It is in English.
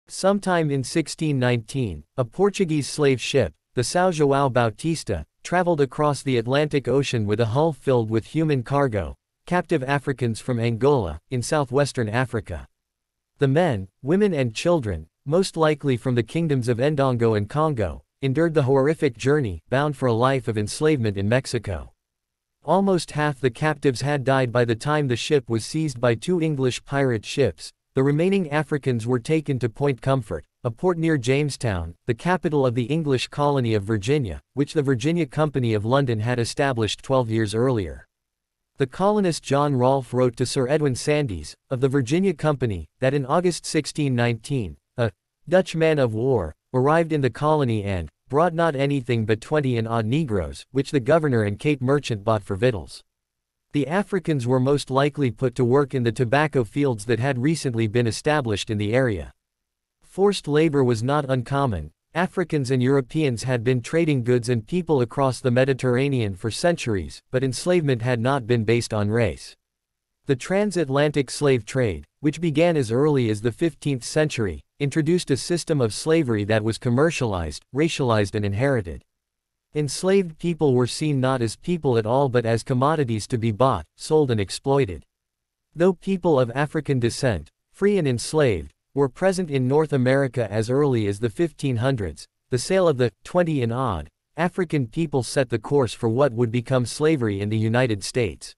Sometime in 1619, a Portuguese slave ship, the São João Bautista, traveled across the Atlantic Ocean with a hull filled with human cargo, captive Africans from Angola, in southwestern Africa. The men, women and children, most likely from the kingdoms of Ndongo and Congo, endured the horrific journey, bound for a life of enslavement in Mexico. Almost half the captives had died by the time the ship was seized by two English pirate ships. The remaining Africans were taken to Point Comfort, a port near Jamestown, the capital of the English colony of Virginia, which the Virginia Company of London had established 12 years earlier. The colonist John Rolfe wrote to Sir Edwin Sandys, of the Virginia Company, that in August 1619, a Dutch man of war arrived in the colony and brought not anything but 20 and odd negroes, which the governor and Cape merchant bought for victuals. The Africans were most likely put to work in the tobacco fields that had recently been established in the area. Forced labor was not uncommon. Africans and Europeans had been trading goods and people across the Mediterranean for centuries, but enslavement had not been based on race. The transatlantic slave trade, which began as early as the 15th century, introduced a system of slavery that was commercialized, racialized and inherited. Enslaved people were seen not as people at all but as commodities to be bought, sold and exploited. Though people of African descent, free and enslaved, were present in North America as early as the 1500s, the sale of the 20 and odd African people set the course for what would become slavery in the United States.